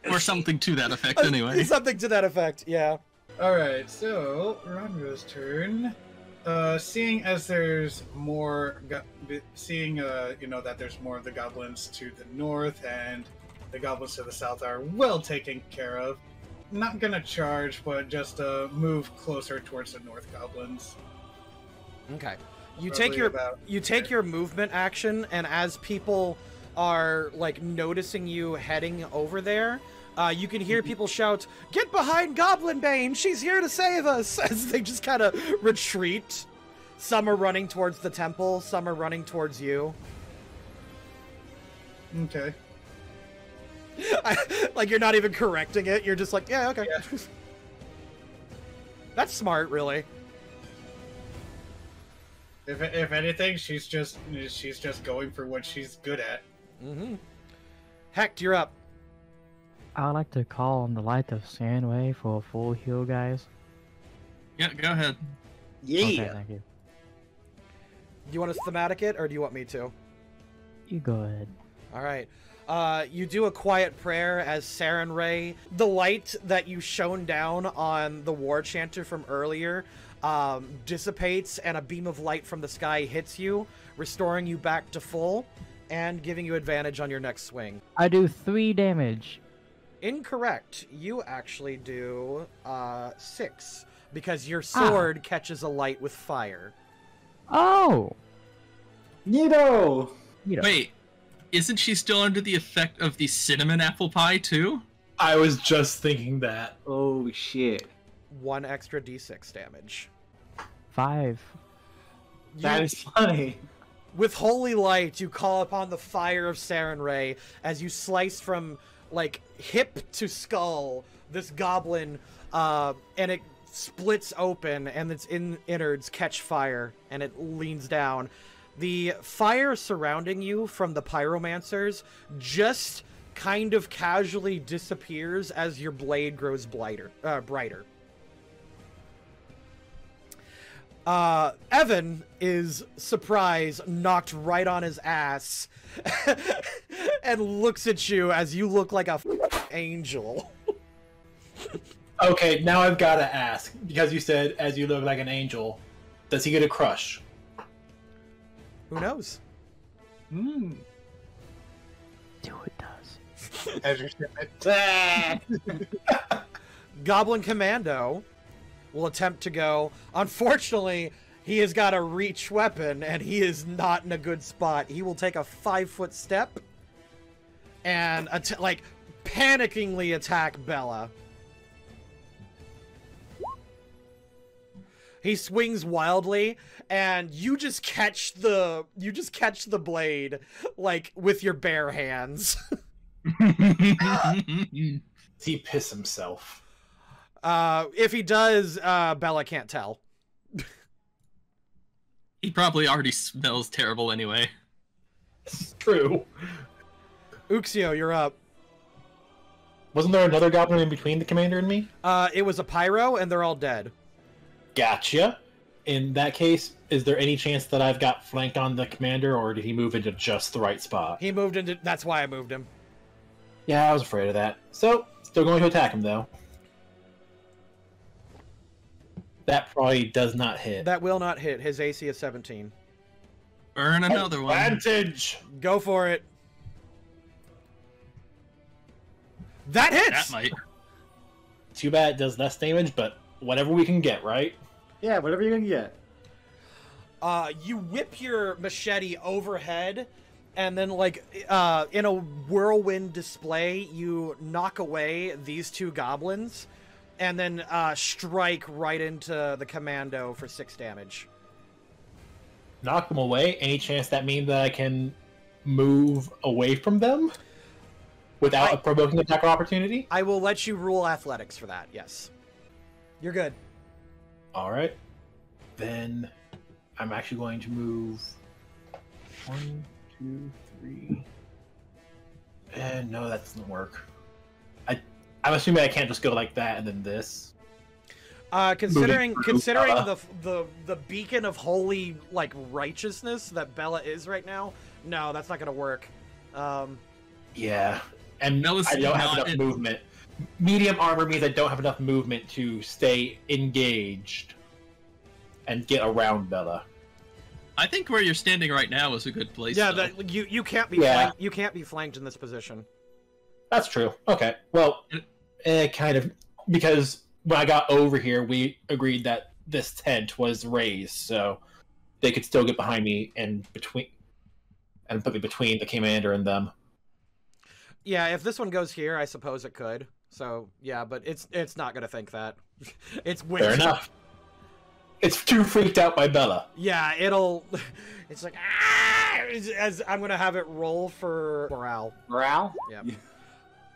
Or something to that effect, anyway. Something to that effect, yeah. Alright, so Ronro's turn. Seeing as there's more, you know, that there's more of the goblins to the north and the goblins to the south are well taken care of, not gonna charge, but just move closer towards the north goblins. Okay. You take your movement action, and as people are, like, noticing you heading over there, you can hear people shout, "Get behind Goblin Bane! She's here to save us!" As they just kind of retreat. Some are running towards the temple, some are running towards you. Okay. Like, you're not even correcting it, you're just like, yeah, okay. Yeah. That's smart, really. If anything, she's just going for what she's good at. Mm-hmm. Hecht, you're up. I would like to call on the light of Sandway for a full heal, guys. Yeah, go ahead. Yeah. Okay, thank you. Do you want to thematic it, or do you want me to? You go ahead. Alright. You do a quiet prayer as Saren Ray, the light that you shone down on the war chanter from earlier, dissipates, and a beam of light from the sky hits you, restoring you back to full, and giving you advantage on your next swing. I do 3 damage. Incorrect. You actually do 6, because your sword catches a light with fire. Oh! Neato! Wait, isn't she still under the effect of the cinnamon apple pie, too? I was just thinking that. Oh, shit. 1 extra d6 damage. 5. That is funny. With holy light, you call upon the fire of Saren Ray as you slice from, like, hip to skull this goblin, and it splits open, and its innards catch fire, and it leans down. The fire surrounding you from the pyromancers just kind of casually disappears as your blade grows brighter. Evan is surprised, knocked right on his ass, and looks at you as you look like a angel. Okay, now I've got to ask, because you said, as you look like an angel, does he get a crush? Who knows? Do it does. As you're saying it. Goblin Commando will attempt to go. Unfortunately, he has got a reach weapon, and he is not in a good spot. He will take a 5-foot step and, like, panickingly attack Bella. He swings wildly, and you just catch the blade, like, with your bare hands. Does he piss himself? If he does, Bella can't tell. He probably already smells terrible anyway. It's true. Uxio, you're up. Wasn't there another goblin in between the commander and me? It was a pyro, and they're all dead. Gotcha. In that case, is there any chance that I've got flanked on the commander, or did he move into just the right spot? He moved into... That's why I moved him. Yeah, I was afraid of that. So, still going to attack him, though. That probably does not hit. That will not hit. His AC is 17. Burn another one. Advantage! Go for it. That hits! That might. Too bad it does less damage, but whatever we can get, right? Yeah, whatever you can get. You whip your machete overhead, and then, like, in a whirlwind display, you knock away these two goblins, and then strike right into the commando for 6 damage. Knock them away. Any chance that means that I can move away from them without a provoking attack or opportunity? I will let you roll athletics for that, yes. You're good. Alright. Then I'm actually going to move 1, 2, 3. And no, that doesn't work. I'm assuming I can't just go like that and then this. Considering the beacon of holy, like, righteousness that Bella is right now, no, that's not gonna work. Yeah, and Bella's I don't have not enough movement. Medium armor means I don't have enough movement to stay engaged and get around Bella. I think where you're standing right now is a good place. Yeah, though. you can't be you can't be flanked in this position. That's true. Okay, well, kind of, because when I got over here, we agreed that this tent was raised, so they could still get behind me and put me between the commander and them. Yeah, if this one goes here, I suppose it could. So yeah, but it's not gonna think that. It's way Fair enough. It's too freaked out by Bella. Yeah, it's like as I'm gonna have it roll for morale. Morale? Yeah.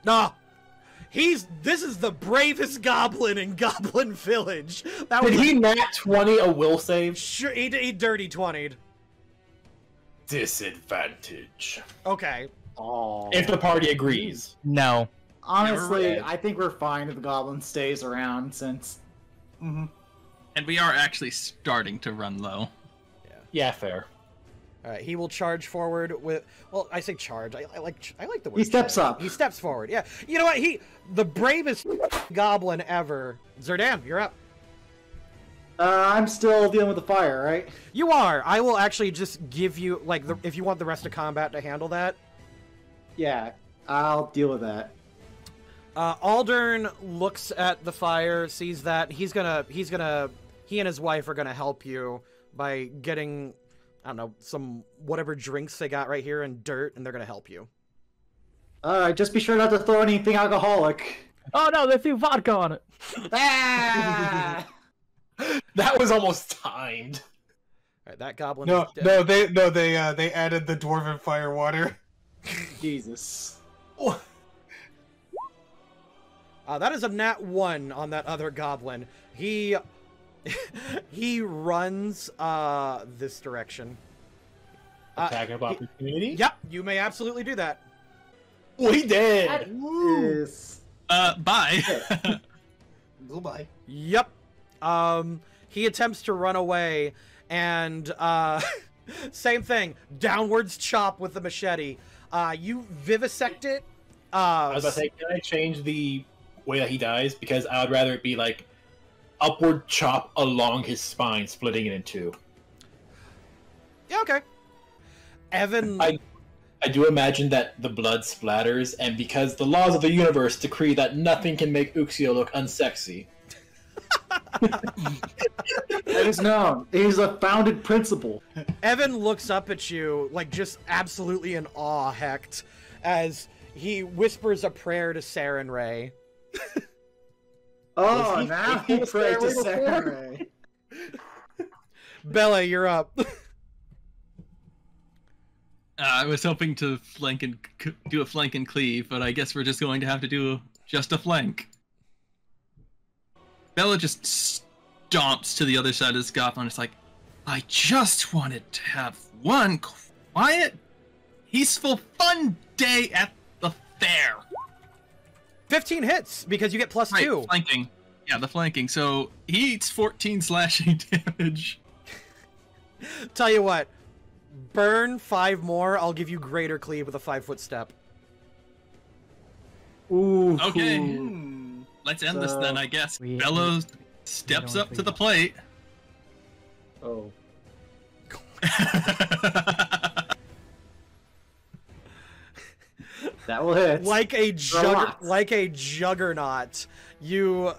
Nah. This is the bravest goblin in Goblin Village. Did he nat 20 a will save? Sure, he dirty 20'd. Disadvantage. Okay. Oh. If the party agrees. No. Honestly, I think we're fine if the goblin stays around since... Mm-hmm. And we are actually starting to run low. Yeah, fair. Alright, he will charge forward with... Well, I say charge. I like the word He steps charge. up. He steps forward, yeah. You know what? The bravest goblin ever. Zurdan, you're up. I'm still dealing with the fire, right? You are. I will actually just give you, like, if you want the rest of combat to handle that. Yeah, I'll deal with that. Aldern looks at the fire, sees that he and his wife are gonna help you by getting, I don't know, some whatever drinks they got right here and dirt, and they're gonna help you. Just be sure not to throw anything alcoholic. Oh no, they threw vodka on it. Ah! That was almost timed. Alright, that goblin No, is dead. they added the dwarven fire water. Jesus. That is a nat 1 on that other goblin. He runs this direction. Attack of opportunity? Yep, you may absolutely do that. We did! Yes. Bye. Goodbye. Yep. He attempts to run away, and same thing. Downwards chop with the machete. You vivisect it. I was about to say, can I change the way that he dies? Because I would rather it be like upward chop along his spine, splitting it in two. Yeah, okay. Evan... I do imagine that the blood splatters, and because the laws of the universe decree that nothing can make Uxio look unsexy. That is known. It is a founded principle. Evan looks up at you, like, just absolutely in awe, Hecht, as he whispers a prayer to Saren Ray. Oh, now he prayed to Saren. Bella, you're up. I was hoping to do a flank and cleave, but I guess we're just going to have to do just a flank. Bella just stomps to the other side of this goblin. It's like, I just wanted to have one quiet, peaceful, fun day at the fair. 15 hits because you get plus Right, 2. flanking. Yeah, the flanking. So he eats 14 slashing damage. Tell you what, burn 5 more. I'll give you greater cleave with a 5-foot step. Ooh. Okay. Let's end this then, I guess. Bellows steps up to the plate. Oh. That will hit. Like a juggernaut, you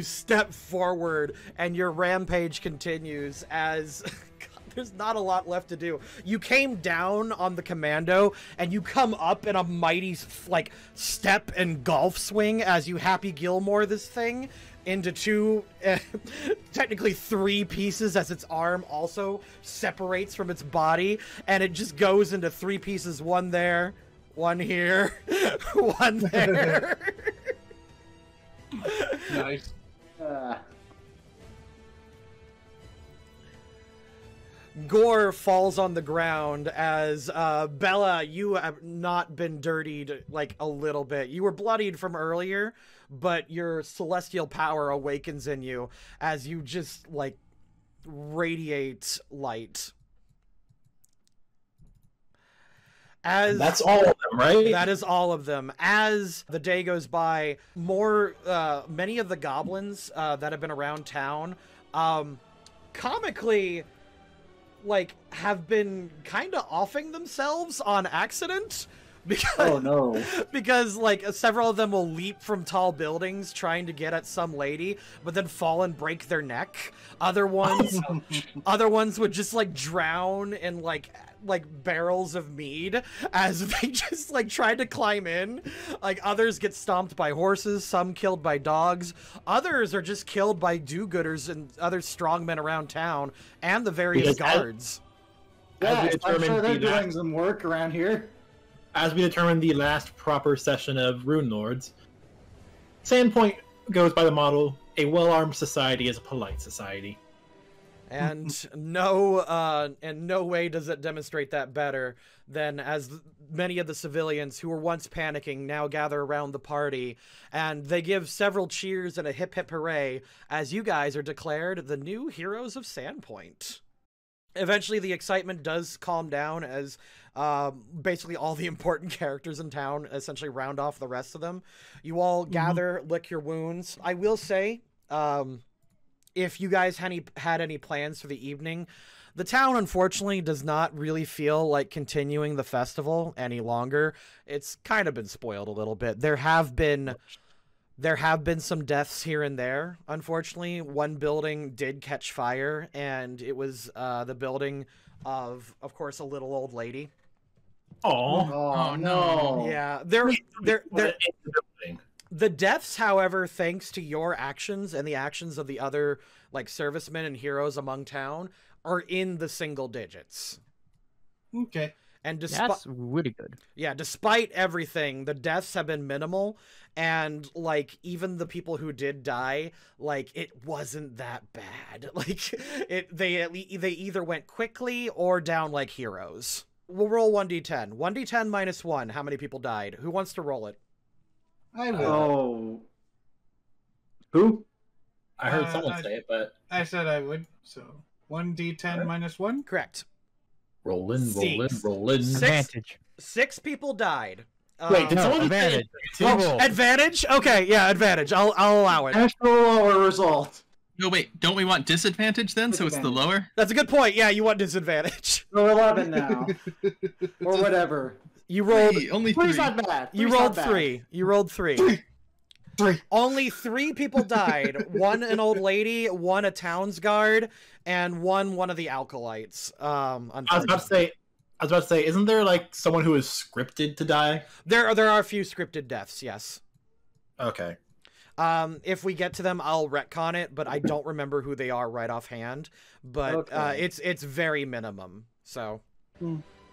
step forward and your rampage continues as God, there's not a lot left to do. You came down on the commando and you come up in a mighty like step and golf swing as you Happy Gilmore this thing into 2, technically 3 pieces as its arm also separates from its body, and it just goes into 3 pieces, one there, one here, one there. Nice. Gore falls on the ground as Bella, you have not been dirtied like a little bit. You were bloodied from earlier, but your celestial power awakens in you as you just like radiate light. As that's all of them, right? That is all of them. As the day goes by, many of the goblins that have been around town, comically, like, have been kind of offing themselves on accident. Because like several of them will leap from tall buildings trying to get at some lady, but then fall and break their neck. Other ones would just like drown in like barrels of mead as they just like tried to climb in. Like others get stomped by horses, some killed by dogs. Others are just killed by do-gooders and other strongmen around town and the various guards. Yeah, I'm sure they're doing some work around here. As we determine the last proper session of Runelords, Sandpoint goes by the motto, a well-armed society is a polite society. And no way does it demonstrate that better than as many of the civilians who were once panicking now gather around the party, and they give several cheers and a hip hip hooray as you guys are declared the new heroes of Sandpoint. Eventually, the excitement does calm down as basically all the important characters in town essentially round off the rest of them. You all gather, lick your wounds. I will say, if you guys had any plans for the evening, the town unfortunately does not really feel like continuing the festival any longer. It's kind of been spoiled a little bit. There have been some deaths here and there, unfortunately. One building did catch fire, and it was the building of course, a little old lady. Oh no. Yeah, the deaths, however, thanks to your actions and the actions of the other like servicemen and heroes among town, are in the single digits. Okay. And that's really good. Yeah, despite everything, the deaths have been minimal, and like even the people who did die, like it wasn't that bad. Like they either went quickly or down like heroes. We'll roll 1d10. 1d10 minus 1. How many people died? Who wants to roll it? I will. Oh. Who? I heard someone say it, but I said I would. So 1d10 minus 1. Correct. Rolling. Advantage. 6 people died. Wait, did someone advantage? Advantage? Okay, yeah, advantage. I'll allow it. Actual lower result. No, wait, don't we want disadvantage then, so it's the lower? That's a good point. Yeah, you want disadvantage. We're 11 now. Or whatever. You rolled... Only 3. Not bad. You rolled 3. You rolled 3. 3. Only 3 people died. 1 an old lady, 1 a town's guard, and 1 of the alkalites. I was about to say, isn't there like someone who is scripted to die? There are a few scripted deaths, yes. Okay. If we get to them, I'll retcon it, but I don't remember who they are right offhand. But it's very minimum. So,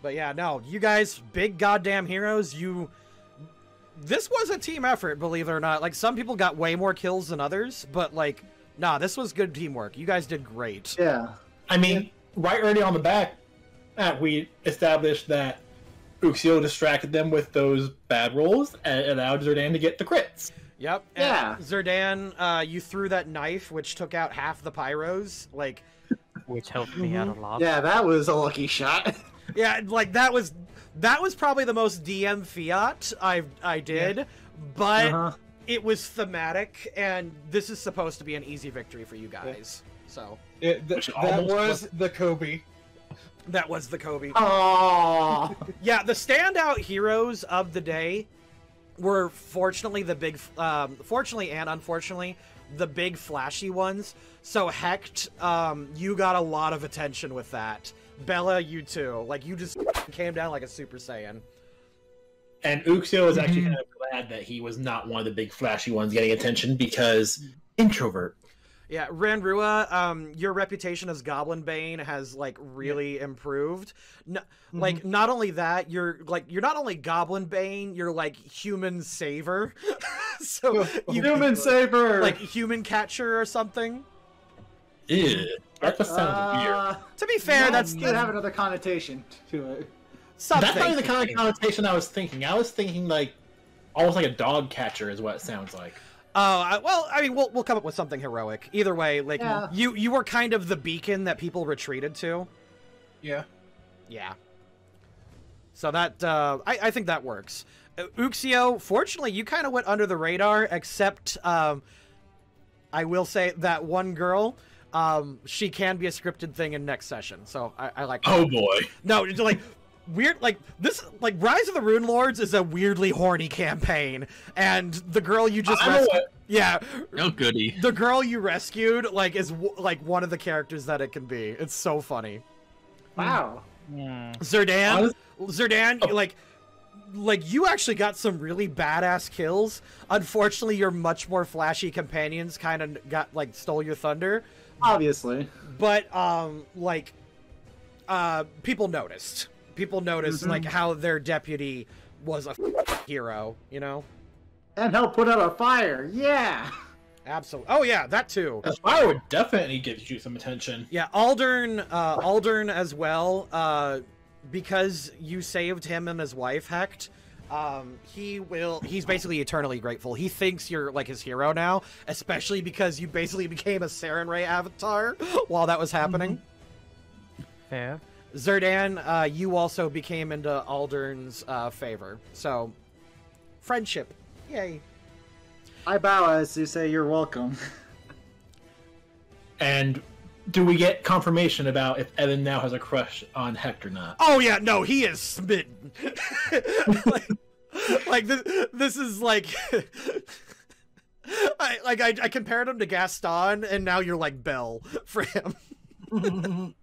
but yeah, no, you guys, big goddamn heroes. This was a team effort, believe it or not. Like some people got way more kills than others, but like, nah, this was good teamwork. You guys did great. Yeah. I mean, right early on the back, we established that Uxio distracted them with those bad rolls and allowed Zurdan to get the crits. Yep. Yeah. And Zurdan, you threw that knife, which took out half the pyros. Like, Which helped me out a lot. Yeah, that was a lucky shot. yeah, like that was probably the most DM fiat I did, but it was thematic, and this is supposed to be an easy victory for you guys. So That was the Kobe. that was the Kobe. Oh. Yeah, the standout heroes of the day were fortunately and unfortunately, the big flashy ones. So Hecht, you got a lot of attention with that. Bella, you too. Like, you just came down like a Super Saiyan. And Uxio was actually kind of glad that he was not one of the big flashy ones getting attention because introvert. Yeah, Ranrua, your reputation as Goblin Bane has like really improved. Like, not only that, you're not only Goblin Bane, you're like human saver. So Human saver, like human catcher or something. Ew, that just sounds weird. To be fair, that's could have another connotation to it. something. That's not even the kind of connotation I was thinking. I was thinking like almost like a dog catcher is what it sounds like. Oh, well, I mean, we'll come up with something heroic. Either way, like, you were kind of the beacon that people retreated to. Yeah. Yeah. So that, I think that works. Uxio, fortunately, you kind of went under the radar, except, I will say that one girl, she can be a scripted thing in next session, so I like that. Oh boy. No, like, weird, like, this, like, Rise of the Runelords is a weirdly horny campaign, and the girl you just rescued, yeah. Oh, goody. The girl you rescued, like, is, like, one of the characters that it can be. It's so funny. Wow. Zurdan, like, you actually got some really badass kills. Unfortunately, your much more flashy companions kind of got, like, stole your thunder. Obviously. But, people noticed. People noticed, like, how their deputy was a hero, you know? And help put out a fire, yeah! Absolutely. Oh, yeah, that too. A fire would definitely give you some attention. Yeah, Aldern as well, because you saved him and his wife, Hecht, he's basically eternally grateful. He thinks you're, like, his hero now, especially because you basically became a Saren Ray avatar while that was happening. Fair. Zurdan, you also became into Aldern's favor. So, friendship. Yay. I bow as you say you're welcome. And do we get confirmation about if Evan now has a crush on Hecht or not? Oh yeah, no, he is smitten. like this is like I compared him to Gaston, and now you're like Belle for him.